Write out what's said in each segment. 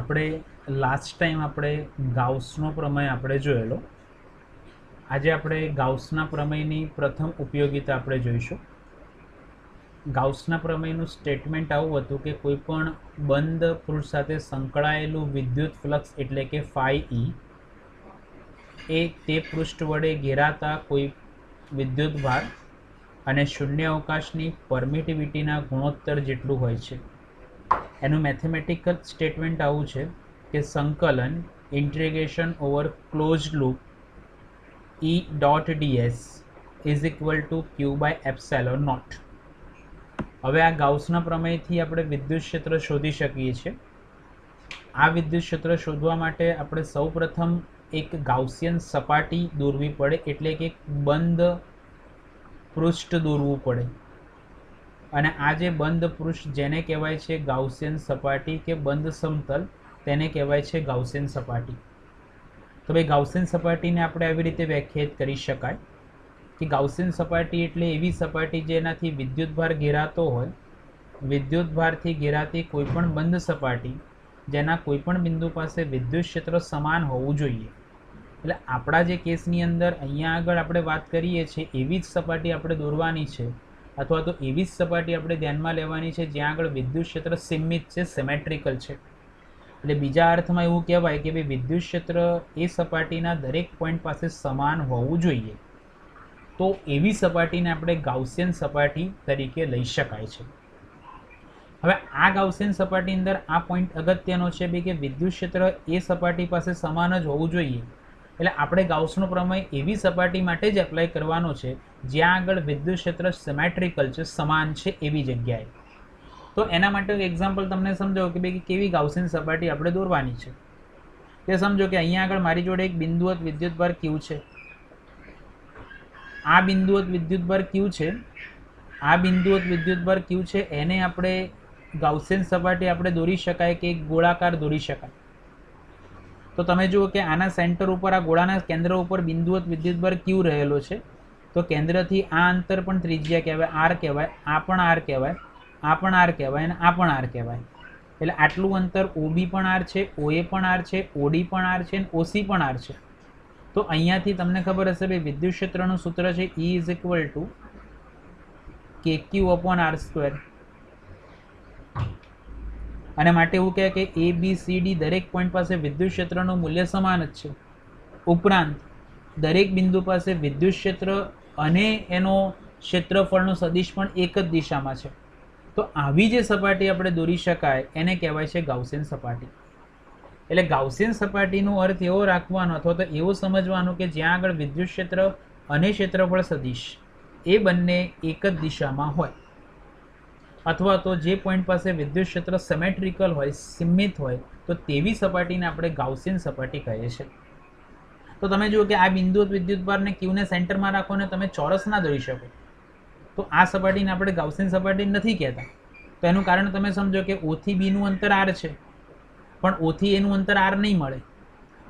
આપણે last time આપણે ગાઉસનો પ્રમેય આપણે જોયેલો. આજે આપણે ગાઉસના પ્રમેયની પ્રથમ ઉપયોગિતા આપણે જોઈશું. ગાઉસના પ્રમેયનું સ્ટેટમેન્ટ આવું હતું કે કોઈ પણ બંધ પૃષ્ઠ સાથે સંકળાયેલું વિદ્યુત ફ્લક્સ એટલે કે φE એ તે પૃષ્ઠ વડે ઘેરાતા કોઈ વિદ્યુત ભાર અને શૂન્ય અવકાશની પરમિટિવિટીના ગુણોત્તર જેટલું હોય છે. એનું મેથેમેટિકલ સ્ટેટમેન્ટ આવું છે કે સંકલન integration over close loop E dot ds is equal to q by epsilon naught. હવે આ ગાઉસના પ્રમેયથી આપણે વિદ્યુત ક્ષેત્ર શોધી શકીએ છીએ. આ વિદ્યુત ક્ષેત્ર શોધવા માટે આપણે સૌપ્રથમ એક ગાઉસિયન સપાટી દોરવી પડે, એટલે કે બંધ પૃષ્ઠ દોરવું પડે. અને આ જે બંધ પૃષ્ઠ જેને કહેવાય છે ગાઉસિયન સપાટી કે બંધ સમતલ, તેને કહેવાય છે ગાઉસિયન સપાટી. તો ભાઈ ગાઉસિયન સપાટીને આપણે આવી રીતે વ્યાખ્યાયિત કરી શકાય કે ગાઉસિયન સપાટી એટલે એવી સપાટી જેનાથી વિદ્યુતભાર ઘેરાતો હોય. વિદ્યુતભારથી ઘેરાતી કોઈપણ બંધ સપાટી જેના કોઈપણ બિંદુ પાસે વિદ્યુત ક્ષેત્ર સમાન હોવું જોઈએ. એટલે આપણા જે કેસની અંદર અહીંયા આગળ આપણે વાત કરીએ છીએ એવી જ સપાટી આપણે દોરવાની છે, અથવા તો એવી જ સપાટી આપણે ધ્યાનમાં લેવાની છે જ્યાં આગળ વિદ્યુત ક્ષેત્ર સીમિત છે, સિમેટ્રિકલ છે. એટલે બીજા અર્થમાં એવું કહેવાય કે ભાઈ વિદ્યુત ક્ષેત્ર એ સપાટીના દરેક પોઈન્ટ પાસે સમાન હોવું જોઈએ. તો એવી સપાટીને આપણે ગાઉસિયન સપાટી તરીકે લઈ શકાય છે. હવે આ ગાઉસિયન સપાટી અંદર આ પોઈન્ટ અગત્યનો છે કે વિદ્યુત ક્ષેત્ર એ સપાટી પાસે સમાન જ હોવું જોઈએ. એટલે આપણે ગાઉસનો પ્રમેય એવી સપાટી માટે જ એપ્લાય કરવાનો છે જ્યાં આગળ વિદ્યુત ક્ષેત્ર સિમેટ્રિકલ છે, સમાન છે એવી જગ્યાએ. તો એના માટે એક્ઝામ્પલ તમને સમજાવો કે ભાઈ કેવી ગાઉસિયન સપાટી આપણે દોરવાની છે. તે સમજો કે અહીંયા આગળ મારી જોડે એક બિંદુવત વિદ્યુતભાર Q છે. આ બિંદુવત વિદ્યુતભાર Q છે. આ બિંદુવત વિદ્યુતભાર Q છે એને આપણે ગાઉસિયન સપાટી આપણે દોરી શકાય કે એક ગોળાકાર દોરી શકાય. તો તમે જુઓ કે આના સેન્ટર ઉપર, આ ગોળાના કેન્દ્ર ઉપર બિંદુવત વિદ્યુતભાર Q રહેલો છે. તો કેન્દ્રથી આ અંતર પણ ત્રિજ્યા કહેવાય, R કહેવાય, આ પણ R કહેવાય, આ પણ R કહેવાય અને આ પણ R કહેવાય. એટલે આટલું અંતર OB પણ R છે, OA પણ R છે, OD પણ R છે અને OC પણ R છે. તો અહીંયાથી તમને ખબર હશે ભાઈ વિદ્યુત ક્ષેત્રનું સૂત્ર છે E is equal two KQ upon R². અને માટે એવું કહે કે ABCD દરેક પોઈન્ટ પાસે વિદ્યુત ક્ષેત્રનું મૂલ્ય સમાન જ છે. ઉપરાંત દરેક બિંદુ પાસે વિદ્યુત ક્ષેત્ર અને એનો ક્ષેત્રફળનો સદિશ પણ એક જ દિશામાં છે. તો આવી જે સપાટી આપણે દોરી શકાય એને કહેવાય છે ગાઉસિયન સપાટી. એટલે ગાઉસિયન સપાટીનો અર્થ એવો રાખવાનો અથવા તો એવો સમજવાનો કે જ્યાં આગળ વિદ્યુત ક્ષેત્ર અને ક્ષેત્રફળ સદિશ એ બંને એક જ દિશામાં હોય, અથવા તો જે પોઈન્ટ પાસે વિદ્યુત ક્ષેત્ર સિમેટ્રિકલ હોય, સીમિત હોય, તો તેવી સપાટીને આપણે ગાઉસિયન સપાટી કહીએ છીએ. તો તમે જુઓ કે આ બિંદુવત વિદ્યુતભારને Qને સેન્ટરમાં રાખો ને તમે ચોરસ ના દોરી શકો. તો આ સપાટીને આપણે ગાઉસિયન સપાટી નથી કહેતા. તો એનું કારણ તમે સમજો કે O થી B નું અંતર R છે, પણ O થી A નું અંતર R નહીં મળે.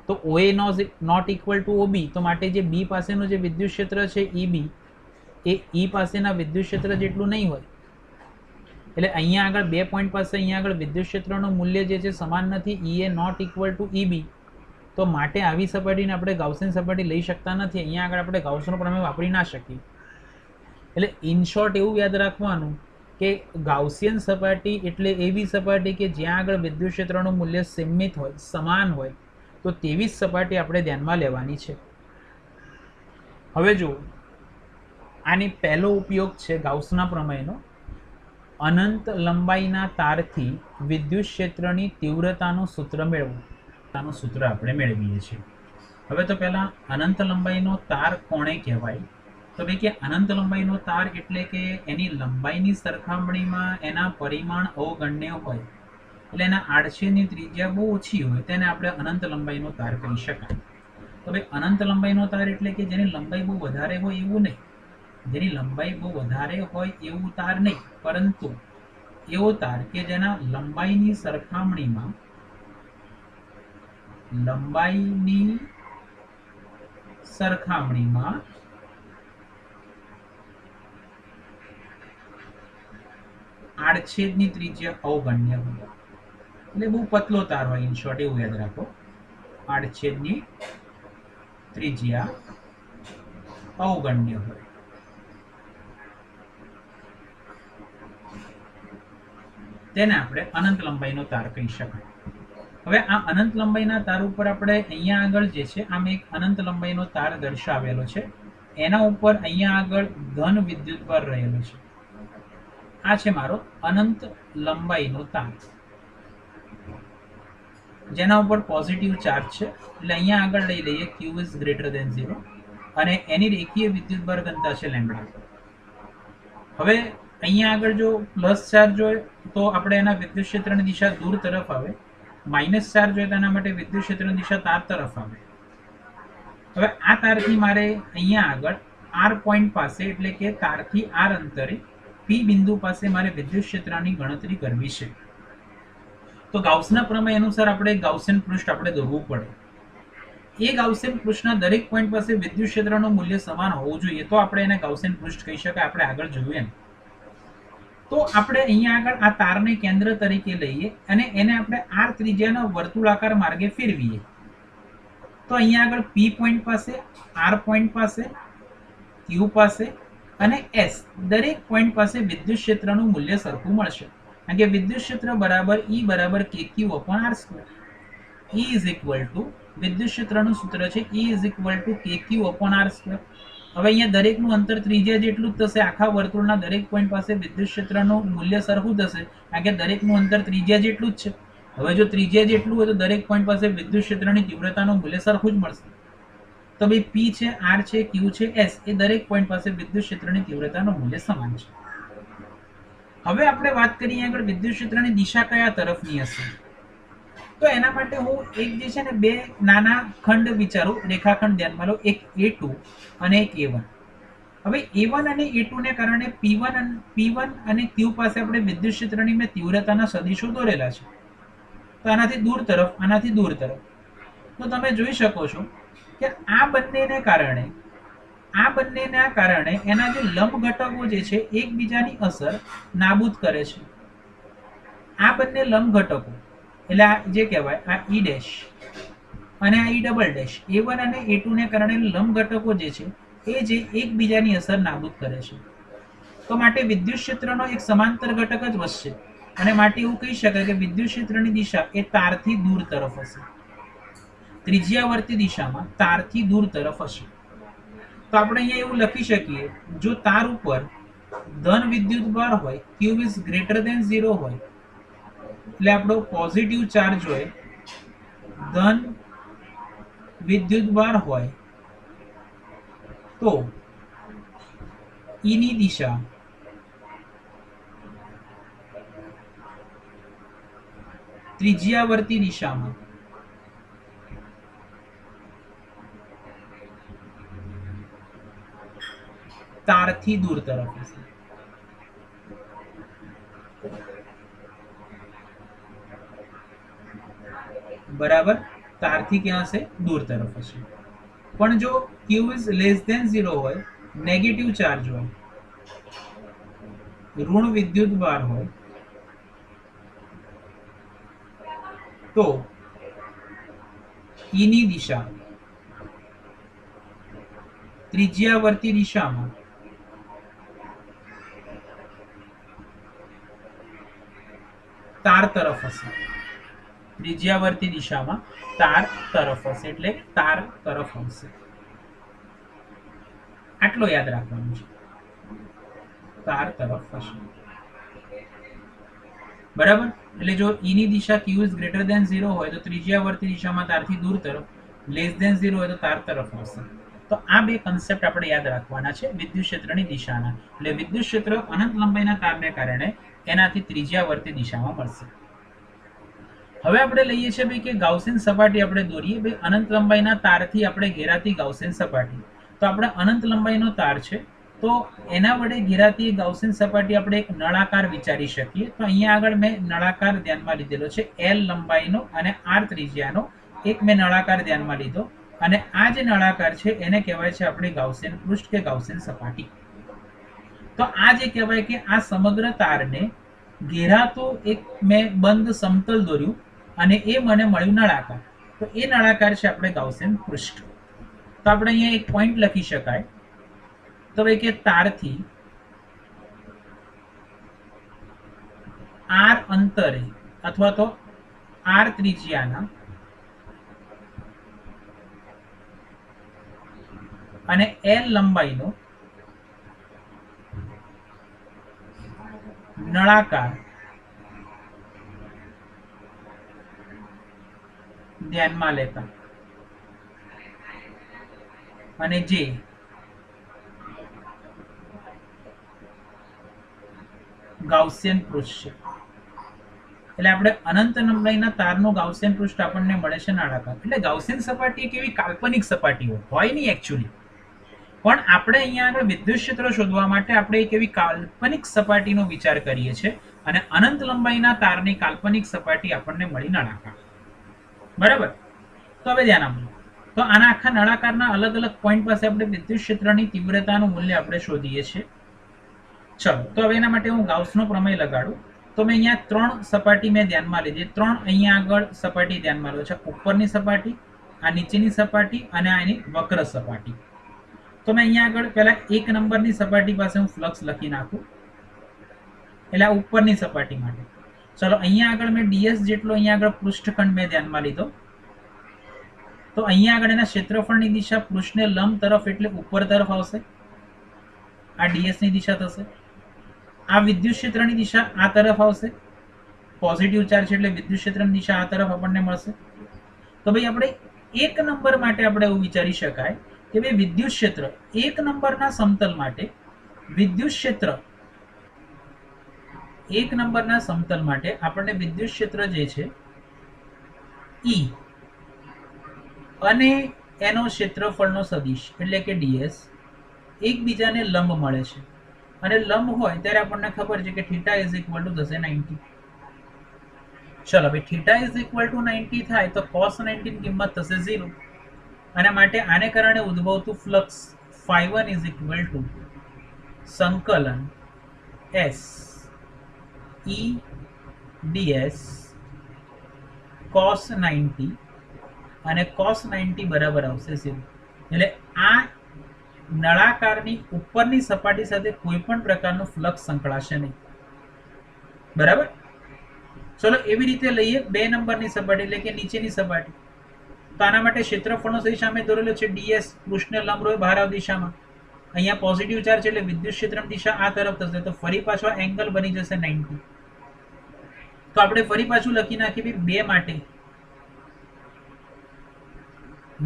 તો OA not equal to OB. તો માટે જે B પાસેનું જે વિદ્યુત ક્ષેત્ર છે EB એ E પાસેના વિદ્યુત ક્ષેત્ર જેટલું નહીં હોય. એટલે અહીંયા આગળ બે પોઈન્ટ પાસે અહીંયા આગળ વિદ્યુત ક્ષેત્રનું મૂલ્ય જે છે સમાન નથી, EA not equal to EB. તો માટે આવી સપાટીને આપણે ગાઉસિયન સપાટી લઈ શકતા નથી. અહીંયા આગળ આપણે ગાઉસનો પ્રમેય વાપરી ના શકીએ. એટલે ઇન શોર્ટ એવું યાદ રાખવાનું કે ગાઉસિયન સપાટી એટલે એવી સપાટી કે જ્યાં આગળ વિદ્યુત ક્ષેત્રનું મૂલ્ય સીમિત હોય, સમાન હોય, તો તેવી જ સપાટી આપણે ધ્યાનમાં લેવાની છે. હવે જુઓ, આની પહેલો ઉપયોગ છે ગાઉસના પ્રમેયનો, અનંત લંબાઈના તારથી વિદ્યુત ક્ષેત્રની તીવ્રતાનું સૂત્ર મેળવવું. આનું સૂત્ર આપણે મેળવીએ છીએ. હવે તો પહેલા અનંત લંબાઈનો તાર કોણે કહેવાય? તો ભાઈ કે અનંત લંબાઈનો તાર એટલે કે એની લંબાઈની સરખામણીમાં એના પરિમાણ અવગણ્ય હોય, એટલે એના આડછેદની ત્રિજ્યા બહુ ઓછી હોય, તેને આપણે અનંત લંબાઈનો તાર કહી શકાય. તો ભાઈ અનંત લંબાઈનો તાર એટલે કે જેની લંબાઈ બહુ વધારે હોય એવું નહીં, જેની લંબાઈ બહુ વધારે હોય એવું તાર નહીં, પરંતુ એવો તાર કે જેના લંબાઈની સરખામણીમાં આડછેદની ત્રિજ્યા અવગણ્ય હોય. એટલે બહુ પતલો તાર હોય, ઇન શોર્ટ એવું યાદ રાખો. આડછેદની ત્રિજ્યા અવગણ્ય હોય. તેને આપણે અનંત લંબાઈનો તાર કહી શકાય. હવે આ અનંત લંબાઈના તાર ઉપર આપણે અહીંયા આગળ જે છે આમ એક અનંત લંબાઈનો તાર દર્શાવેલો છે. એના ઉપર અહીંયા આગળ ધન વિદ્યુતભાર રહેલો છે. આ છે મારો અનંત લંબાઈનો તાર, જેના ઉપર પોઝિટિવ ચાર્જ છે. એટલે અહીંયા આગળ લઈ લઈએ q ઇઝ ગ્રેટર ધેન 0 અને એની રેખીય વિદ્યુતભાર ઘનતા છે લેમ્બડા. હવે અહીંયા આગળ જો પ્લસ ચાર્જ હોય તો આપણે એના વિદ્યુત ક્ષેત્રની દિશા દૂર તરફ આવે, માઇનસ ચાર્જ હોય તો એના માટે વિદ્યુત ક્ષેત્રની દિશા તાર તરફ આવે. હવે આ તારથી મારે અહીંયા આગળ આર પોઈન્ટ પાસે એટલે કે તારથી આર અંતરે પી બિંદુ પાસે મારે વિદ્યુત ક્ષેત્રની ગણતરી કરવી છે. તો ગાઉસના પ્રમેય અનુસાર આપણે ગાઉસિયન પૃષ્ઠ આપણે દોરવું પડે. એ ગાઉસિયન પૃષ્ઠના દરેક પોઈન્ટ પાસે વિદ્યુત ક્ષેત્રનું મૂલ્ય સમાન હોવું જોઈએ, તો આપણે એને ગાઉસિયન પૃષ્ઠ કહી શકાય. આપણે આગળ જોયું એમ. તો આપણે અહીંયા આગળ આ તારને કેન્દ્ર તરીકે લઈએ અને એને આપણે આર ત્રિજ્યાના વર્તુળાકાર માર્ગે ફેરવીએ. તો અહીંયા આગળ પી પોઈન્ટ પાસે, આર પોઈન્ટ પાસે, ક્યુ પાસે અને એસ દરેક પોઈન્ટ પાસે વિદ્યુત ક્ષેત્રનું મૂલ્ય સરખું મળશે. કારણ કે વિદ્યુત ક્ષેત્ર બરાબર E બરાબર KQ/R². E is equal two વિદ્યુત ક્ષેત્રનું સૂત્ર છે E is equal two KQ/R². હવે અહીંયા દરેકનું અંતર ત્રિજ્યા જેટલું જ થશે. આખા વર્તુળના દરેક પોઈન્ટ પાસે વિદ્યુત ક્ષેત્રનું મૂલ્ય સરખું થશે, કારણ કે દરેકનું અંતર ત્રિજ્યા જેટલું જ છે. હવે જો ત્રિજ્યા જેટલું હોય તો દરેક પોઈન્ટ પાસે વિદ્યુત ક્ષેત્રની તીવ્રતાનું મૂલ્ય સરખું જ મળશે. તો ભાઈ પી છે, આર છે, ક્યુ છે, એસ એ દરેક પોઈન્ટ પાસે વિદ્યુત ક્ષેત્રની તીવ્રતાનું મૂલ્ય સમાન છે. હવે આપણે વાત કરીએ આગળ વિદ્યુત ક્ષેત્રની દિશા કયા તરફની હશે. તો એના માટે હું એક જે છે ને બે નાના ખંડ વિચારું, રેખાખંડ ધ્યાનમાં લો. એક A2 અને એક A1. હવે A1 અને A2 ને કારણે P1 અને Q પાસે આપણે વિદ્યુત ક્ષેત્રની મેં તીવ્રતાના સદિશો દોરેલા છે. તો આનાથી દૂર તરફ, આનાથી દૂર તરફ. તો તમે જોઈ શકો છો કે આ બંનેના કારણે એના જે લંબ ઘટકો જે છે એકબીજાની અસર નાબૂદ કરે છે. આ બંને લંબ ઘટકો એટલે આ જે કહેવાય આ E ડેશ અને આ E ડબલ ડેશ, A1 અને A2 ને કારણે લંબ ઘટકો જે છે એ જે એકબીજાની અસર નાબૂદ કરે છે. તો માટે વિદ્યુત ક્ષેત્રનો એક સમાંતર ઘટક જ વધશે અને માટે એવું કહી શકાય કે વિદ્યુત ક્ષેત્રની દિશા એ તારથી દૂર તરફ હશે. ત્રિજ્યાવર્તી દિશામાં તારથી દૂર તરફ હશે. તો આપણે અહીંયા એવું લખી શકીએ, જો તાર ઉપર ધન વિદ્યુતભાર હોય, Q ઇઝ ગ્રેટર ધેન 0 હોય, એટલે આપણો પોઝિટિવ ચાર્જ હોય, ધન વિદ્યુતભાર હોય, તો E ની દિશા ત્રિજ્યાવર્તી દિશામાં તારથી દૂર તરફ હશે. બરાબર, તારથી ક્યાં હશે? દૂર તરફ હશે. પણ જો Q ઇઝ લેસ ધેન 0 હોય, નેગેટિવ ચાર્જ હોય, ઋણ વિદ્યુતભાર હોય, તો E ની દિશા ત્રિજ્યાવર્તી દિશામાં તાર તરફ હશે. ત્રિજ્યાવર્તી દિશામાં તાર તરફ હશે એટલે તાર તરફ હશે. આટલો યાદ રાખવાનું છે, તાર તરફ હશે. બરાબર. એટલે જો E ની દિશા Q ઇઝ ગ્રેટર ધેન 0 હોય તો ત્રિજ્યાવર્તી દિશામાં તારથી દૂર તરફ, લેસ ધેન 0 હોય તો તાર તરફ હશે. તો આ બે કન્સેપ્ટ આપણે યાદ રાખવાના છે વિદ્યુત ક્ષેત્રની દિશાના. એટલે વિદ્યુત ક્ષેત્ર અનંત લંબાઈના તારને કારણે એનાથી ત્રિજ્યાવર્તી દિશામાં મળશે. હવે આપણે લઈએ છીએ ભાઈ કે ગાઉસિયન સપાટી આપણે દોરીએ. ભાઈ અનંત લંબાઈના તારથી આપણે ઘેરાતી ગાઉસિયન સપાટી. તો આપણે અનંત લંબાઈનો તાર છે તો એના વડે ઘેરાતી ગાઉસિયન સપાટી આપણે એક નળાકાર વિચારી શકીએ. તો અહીંયા આગળ મેં નળાકાર ધ્યાનમાં લીધેલો છે, L લંબાઈનો અને R ત્રિજ્યાનો એક મેં નળાકાર ધ્યાનમાં લીધો. અને આ જે નળાકાર છે એને કહેવાય છે આપણી ગાઉસિયન પૃષ્ઠ કે ગાઉસિયન સપાટી. તો આ જે કહેવાય કે આ સમગ્ર તારને ઘેરાતો એક મેં બંધ સમતલ દોર્યું અને એ મને મળ્યું નળાકાર. તો એ નળાકાર છે આપણે ગાઉસિયન પૃષ્ઠ. તો આપણે અહીંયા એક પોઈન્ટ લખી શકાય. તો ભાઈ કે તારથી આર અંતરે અથવા તો આર ત્રિજ્યાના અને એલ લંબાઈનો નળાકાર ધ્યાનમાં લેતા અને જે ગાઉસિયન પૃષ્ઠ છે. એટલે આપણે અનંત લંબાઈના તારનું ગાઉસિયન પૃષ્ઠ આપણને મળે છે નળાકાર. એટલે ગાઉસિયન સપાટી એક એવી કાલ્પનિક સપાટી હોય નહીં એકચ્યુઅલી, પણ આપણે અહીંયા આગળ વિદ્યુત ક્ષેત્ર શોધવા માટે આપણે એક એવી કાલ્પનિક સપાટીનો વિચાર કરીએ છીએ અને અનંત લંબાઈના તારની કાલ્પનિક સપાટી આપણને મળી નળાકાર. બરાબર. તો હવે ધ્યાન આપજો. તો આના આખા નળાકારના અલગ અલગ પોઈન્ટ પાસે આપણે વિદ્યુત ક્ષેત્રની તીવ્રતાનું મૂલ્ય આપણે શોધીએ છીએ. ચલો, તો હવે એના માટે હું ગાઉસનો પ્રમેય લગાડું. તો મેં અહીંયા 3 સપાટી મેં ધ્યાનમાં લીધી. 3 અહીંયા આગળ સપાટી ધ્યાનમાં લો છે. ઉપરની સપાટી, આ નીચેની સપાટી અને આ એની વક્ર સપાટી. તો મેં અહીંયા આગળ પહેલા 1 નંબરની સપાટી પાસે હું ફ્લક્સ લખી નાખું, એટલે આ ઉપરની સપાટી માટે. ચલો, અહીંયા આગળ મેં ds જેટલો અહીંયા આગળ પૃષ્ઠખંડ મેં ધ્યાનમાં લીધો. તો અહીંયા આગળ એના ક્ષેત્રફળની દિશા પૃષ્ઠને લંબ તરફ એટલે ઉપર તરફ આવશે. આ ds ની દિશા થશે. આ વિદ્યુત ક્ષેત્રની દિશા આ તરફ આવશે. પોઝિટિવ ચાર્જ એટલે વિદ્યુત ક્ષેત્રની દિશા આ તરફ આપણને મળશે. તો ભાઈ આપણે 1 નંબર માટે આપણે એવું વિચારી શકાય કે ભાઈ વિદ્યુત ક્ષેત્ર 1 નંબરના સમતલ માટે વિદ્યુત ક્ષેત્ર 1 નંબરના સમતલ માટે આપણને વિદ્યુત ક્ષેત્ર જે છે E અને એનો ક્ષેત્રફળનો સદિશ એટલે કે ds એકબીજાને લંબ મળે છે. અને લંબ હોય ત્યારે આપણને ખબર છે કે θ = થશે 90. ચલો ભાઈ, θ = 90 થાય તો cos 90 ની કિંમત થશે 0. અને માટે આને કારણે ઉદ્ભવતું ફ્લક્સ φ1 = સંકલન s E ds cos 90 અને cos 90 બરાબર આવશે 0. એટલે આ નળાકારની ઉપરની સપાટી સાથે કોઈ પણ પ્રકારનું ફ્લક્સ સંકળાશે નહીં. બરાબર. ચલો, એવી રીતે લઈએ 2 નંબરની સપાટી એટલે કે નીચેની સપાટી. તો આના માટે ક્ષેત્રફળનો સદિશ સામે દોરેલો છે ds, પૃષ્ઠને લંબ હોય બહાર આવ દિશામાં. અહીંયા પોઝિટિવ ચાર્જ એટલે વિદ્યુત ક્ષેત્રની દિશા આ તરફ થશે. તો ફરી પાછો એંગલ બની જશે 90. તો આપણે ફરી પાછું લખી નાખીએ 2 માટે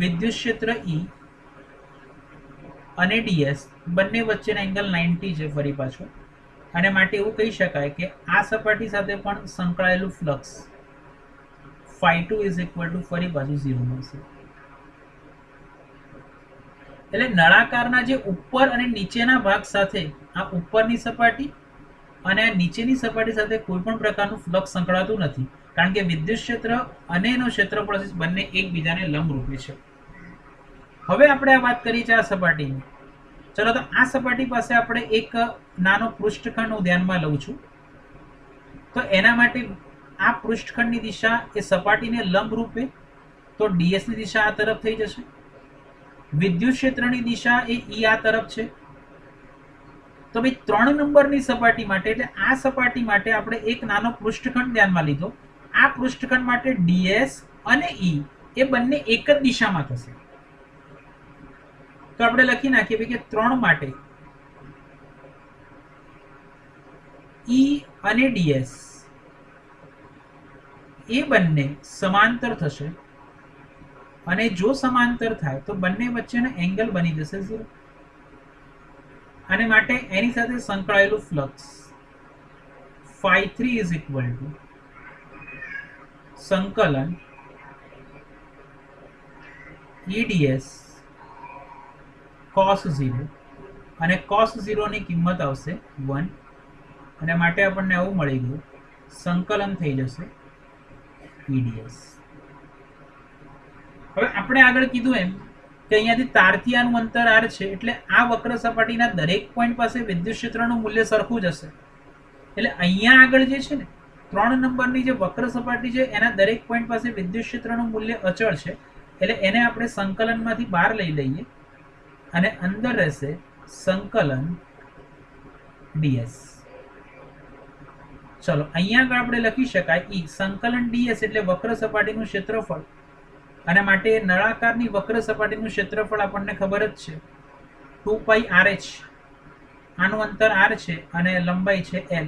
વિદ્યુત ક્ષેત્ર E અને ds બંને વચ્ચેનો એંગલ 90 છે ફરી પાછો. અને માટે એવું કહી શકાય કે આ સપાટી સાથે પણ સંકળાયેલું ફ્લક્સ φ2 = ફરી પાછું 0 મળશે. એટલે નળાકારના જે ઉપર અને નીચેના ભાગ સાથે આ ઉપરની સપાટી અને આ નીચેની સપાટી સાથે કોઈ પણ પ્રકારનું ફ્લક્સ સંકળાતું નથી, કારણ કે વિદ્યુત ક્ષેત્ર અને એનો ક્ષેત્રફળ બંને એકબીજાને લંબરૂપે છે. હવે આપણે આ વાત કરી છે આ સપાટીની. ચલો, તો આ સપાટી પાસે આપણે એક નાનો પૃષ્ઠખંડ હું ધ્યાનમાં લઉં છું. તો એના માટે આ પૃષ્ઠખંડની દિશા એ સપાટીને લંબ રૂપે, તો ds ની દિશા આ તરફ થઈ જશે. વિદ્યુત ક્ષેત્રની દિશા એ E આ તરફ છે. તો ભાઈ 3 નંબરની સપાટી માટે એટલે આ સપાટી માટે આપણે એક નાનો પૃષ્ઠખંડ ધ્યાનમાં લીધો. આ પૃષ્ઠખંડ માટે ds અને E એ બંને એક જ દિશામાં થશે. તો આપણે લખી નાખીએ કે 3 માટે E અને ds એ બંને સમાંતર થશે. અને જો સમાંતર થાય તો બંને વચ્ચેનો એંગલ બની જશે 0. અને માટે એની સાથે સંકળાયેલું ફ્લક્સ φ3 = સંકલન E ds cos 0 અને cos 0 ની કિંમત આવશે 1. અને માટે આપણને આવું મળી ગયું, સંકલન થઈ જશે E ds. હવે આપણે આગળ કીધું એમ કે અહીંયાથી તારથી આનું અંતર r છે, એટલે આ વક્ર સપાટીના દરેક પોઈન્ટ પાસે વિદ્યુત ક્ષેત્રનું મૂલ્ય સરખું જ હશે. એટલે અહીંયા આગળ જે છે ને 3 નંબરની જે વક્ર સપાટી છે એના દરેક પોઈન્ટ પાસે વિદ્યુત ક્ષેત્રનું મૂલ્ય અચળ છે, એટલે એને આપણે સંકલનમાંથી બહાર લઈ લઈએ અને અંદર રહેશે સંકલન ds. ચલો અહીંયા આગળ આપણે લખી શકાય E સંકલન ds એટલે વક્ર સપાટીનું ક્ષેત્રફળ, અને માટે નળાકારની વક્ર સપાટીનું ક્ષેત્રફળ આપણને ખબર જ છે 2πRh. આનું અંતર r છે અને લંબાઈ છે l.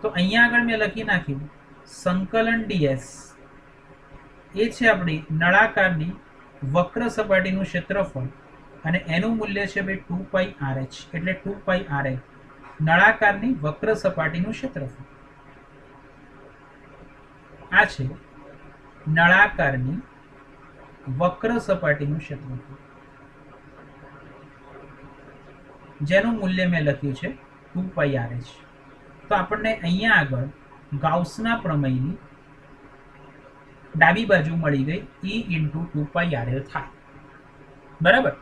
તો અહીંયા આગળ મેં લખી નાખ્યું સંકલન ds એ છે આપણી નળાકારની વક્ર સપાટીનું ક્ષેત્રફળ, અને એનું મૂલ્ય છે ભાઈ 2πRh એટલે 2πRh નળાકારની વક્ર સપાટીનું ક્ષેત્રફળ. આ છે નળાકારની વક્ર સપાટીનું ક્ષેત્રફળ, જેનું મૂલ્ય મેં લખ્યું છે 2πRh. તો આપણને અહીંયા આગળ ગાઉસના પ્રમેયની ડાબી બાજુ મળી ગઈ E × 2πRl થાય. બરાબર,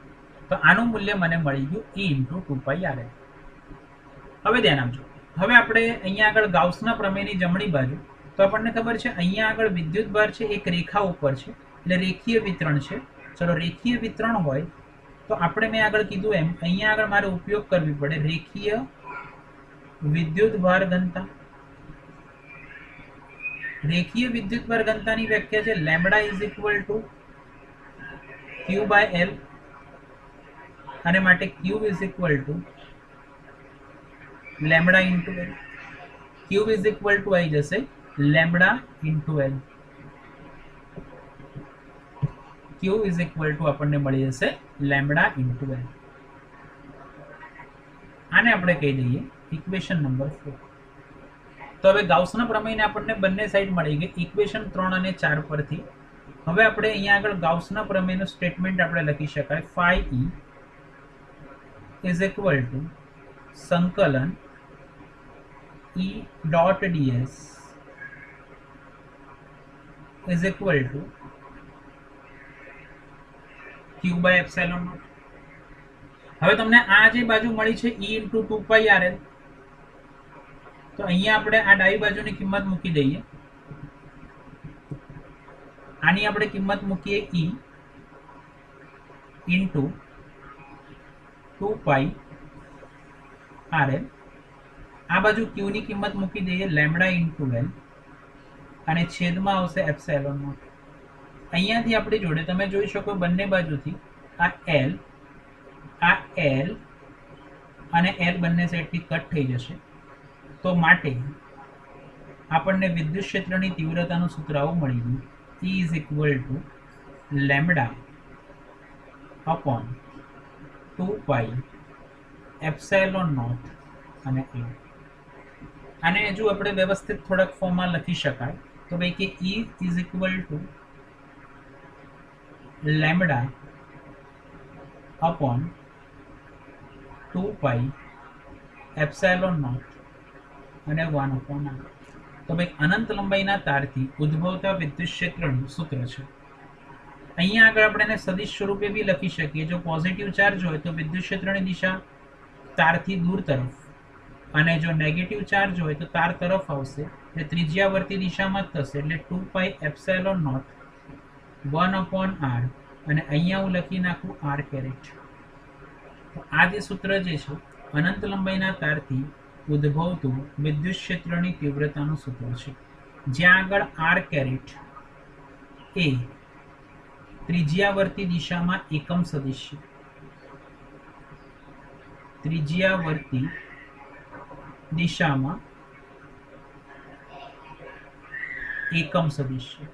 તો આનું મૂલ્ય મને મળી ગયું E × 2πRl. હવે ધ્યાન આપજો, હવે આપણે અહીંયા આગળ ગાઉસના પ્રમેયની જમણી બાજુ, તો આપણને ખબર છે અહીંયા આગળ વિદ્યુત ભાર છે એક રેખા ઉપર છે, એટલે રેખીય વિતરણ છે. ચલો રેખીય વિતરણ હોય તો આપણે મેં આગળ કીધું એમ અહીંયા આગળ મારે ઉપયોગ કરવી પડે રેખીય વિદ્યુત ભાર ઘનતા. રેખીય વિદ્યુત ભાર ઘનતાની વ્યાખ્યા છે lambda is equal two Q/L, અને માટે Q is equal to lambda into L. Q is equal two આવી જશે lambda into L. Q is equal two આપણને મળી જશે લેમ્બડા ઇન્ટુ L. આને આપણે કહી દઈએ ઇક્વેશન નંબર 4. તો હવે ગાઉસના પ્રમેયને આપણને બંને સાઈડ મળી ગઈ ઇક્વેશન 3 અને 4 પરથી. હવે આપણે અહીંયા આગળ ગાઉસના પ્રમેયનું સ્ટેટમેન્ટ આપણે લખી શકાય phi E is equal two સંકલન E dot ds is equal two Q/ε0. હવે તમને આ જે બાજુ મળી છે E × 2πRl, તો અહીંયા આપણે આ ડાબી બાજુની કિંમત મૂકી દઈએ. આની આપણે કિંમત મૂકીએ E × 2πRl. આ બાજુ Q ની કિંમત મૂકી દઈએ લેમ્બડા ઇન્ટુ L, અને છેદમાં આવશે ε0. અહીંયાથી આપણી જોડે તમે જોઈ શકો બંને બાજુથી આ L અને L બંને સાઈડથી કટ થઈ જશે. તો માટે આપણને વિદ્યુત ક્ષેત્રની તીવ્રતાનું સૂત્ર આવું મળી ગયું E is equal to lambda upon 2πε0 અને L. આને હજુ આપણે વ્યવસ્થિત થોડાક ફોર્મમાં લખી શકાય તો ભાઈ કે E is equal to lambda upon 2πε0 અને 1/r. તો ભાઈ અનંત લંબાઈના તારથી ઉદ્ભવતા વિદ્યુત ક્ષેત્રનું સૂત્ર છે. અહીંયા આગળ આપણે એને સદિશ સ્વરૂપે બી લખી શકીએ. જો પોઝિટિવ ચાર્જ હોય તો વિદ્યુત ક્ષેત્રની દિશા તારથી દૂર તરફ, અને જો નેગેટિવ ચાર્જ હોય તો તાર તરફ આવશે, એટલે ત્રિજ્યાવર્તી દિશામાં જ થશે, એટલે 2πε0 1/r, અને અહીંયા હું લખી નાખું r કેરેટ. તો આ જે સૂત્ર જે છે અનંત લંબાઈના તારથી ઉદ્ભવતું વિદ્યુત ક્ષેત્રની તીવ્રતાનું સૂત્ર છે, જ્યાં આગળ r કેરેટ એ ત્રિજ્યાવર્તી દિશામાં એકમ સદિશ છે. ત્રિજ્યાવર્તી દિશામાં એકમ સદિશ છે.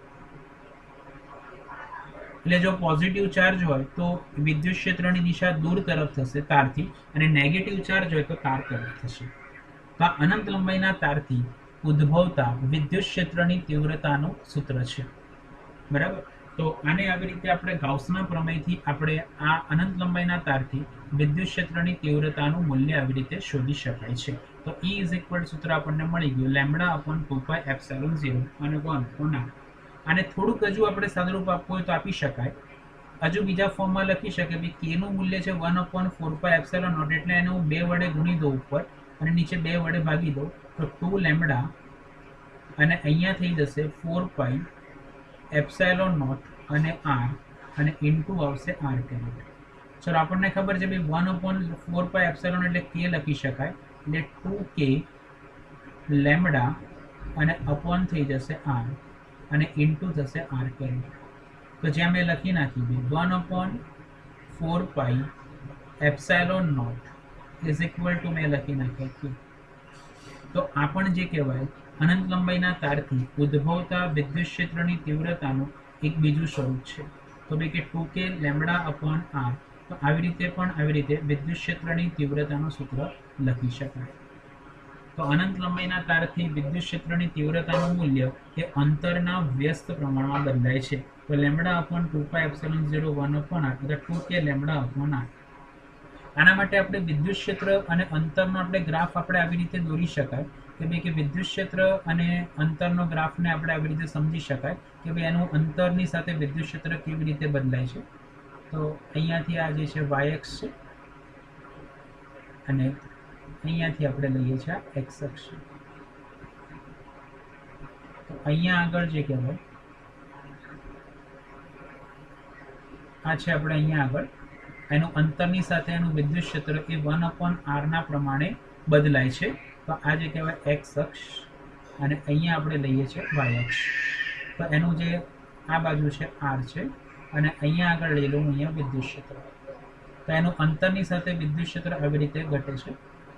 એટલે જો પોઝિટિવ ચાર્જ હોય તો વિદ્યુત ક્ષેત્રની દિશા દૂર તરફ થશે તારથી, અને નેગેટિવ ચાર્જ હોય તો તાર તરફ થશે. તો આ અનંત લંબાઈના તારથી ઉદ્ભવતા વિદ્યુત ક્ષેત્રની તીવ્રતાનું સૂત્ર છે. બરાબર, તો આને આવી રીતે આપણે ગાઉસના પ્રમેયથી આપણે આ અનંત લંબાઈના તારથી વિદ્યુત ક્ષેત્રની તીવ્રતાનું મૂલ્ય આવી રીતે શોધી શકાય છે. તો E ઇઝ ઇક્વલ સૂત્ર આપણને મળી ગયું લેમ્બડા અપોન 2πε0 અને 1/r. આને થોડુંક હજુ આપણે સાદુરૂપ આપવું હોય તો આપી શકાય. હજુ બીજા ફોર્મમાં લખી શકે કે K નું મૂલ્ય છે 1/4πε0, એટલે એને હું 2 વડે ગુણી દઉં ઉપર અને નીચે 2 વડે ભાગી દઉં, તો 2 લેમ્બડા અને અહીંયા થઈ જશે 4 પાઈ એપ્સાઇલોન નોટ અને આર અને ઇન્ટુ આવશે આર કેરેટ. ચલો આપણને ખબર છે ભાઈ 1/4 પાઈ એપ્સાઇલોન એટલે કે લખી શકાય, એટલે 2k લેમડા અને અપોન થઈ જશે આર અને ઇન્ટુ થશે આર કેરેટ. તો જ્યાં મેં લખી નાખી ભાઈ 1/4 pi epsilon naught is equal to મેં લખી નાખ્યા કે. તો આ પણ જે કહેવાય અનંત લંબાઈના તારથી ઉદ્ભવતા વિદ્યુત ક્ષેત્રની તીવ્રતાનું એક બીજું સ્વરૂપ છે. તો ભાઈ કે 2k લેમડા અપોન આર. તો આવી રીતે વિદ્યુત ક્ષેત્રની તીવ્રતાનું સૂત્ર લખી શકાય. તો અનંત લંબાઈના તારથી વિદ્યુત ક્ષેત્રની તીવ્રતાનું મૂલ્ય એ અંતરના વ્યસ્ત પ્રમાણમાં બદલાય છે. તો lambda upon 2 pi epsilon 0 1 upon r એટલે 2k લેમડા અપોન આર. આના માટે આપણે વિદ્યુત ક્ષેત્ર અને અંતરનો આપણે ગ્રાફ આપણે આવી રીતે દોરી શકાય કે ભાઈ કે વિદ્યુત ક્ષેત્ર અને અંતરનો ગ્રાફને આપણે આવી રીતે સમજી શકાય કે ભાઈ એનું અંતરની સાથે વિદ્યુત ક્ષેત્ર કેવી રીતે બદલાય છે. તો અહીંયાથી આ જે છે વાય અક્ષ છે અને અહીંયાથી આપણે લઈએ છીએ આ એક્સ અક્ષ. તો અહીંયા આગળ જે કહેવાય આ છે આપણે અહીંયા આગળ એનું અંતરની સાથે એનું વિદ્યુત ક્ષેત્ર એ 1/r ના પ્રમાણે બદલાય છે. તો આ જે કહેવાય એક્સ અક્ષ અને અહીંયા આપણે લઈએ છીએ વાય અક્ષ. તો એનું જે આ બાજુ છે આર છે અને અહીંયા આગળ લઈ લઉં અહીંયા વિદ્યુત ક્ષેત્ર. તો એનું અંતરની સાથે વિદ્યુત ક્ષેત્ર આવી રીતે ઘટે છે.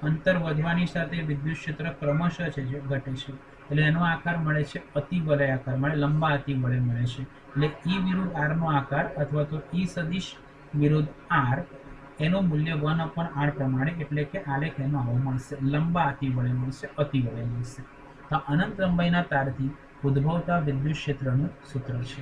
અંતર વધવાની સાથે વિદ્યુત ક્ષેત્ર ક્રમશઃ છે જે ઘટે છે. એટલે એનો આકાર મળે છે અતિવલય આકાર, મળે લંબા અતિવલય મળે છે. એટલે ઈ વિરુદ્ધ આર નો આકાર અથવા તો ઈ સદિશ વિરુદ્ધ આર એનું મૂલ્ય 1/r પ્રમાણે એટલે કે આલેખ એનો આવો મળશે, લંબા અતિવલય મળશે, અતિવલય મળશે. તો અનંત લંબાઈના તારથી ઉદ્ભવતા વિદ્યુત ક્ષેત્રનું સૂત્ર છે.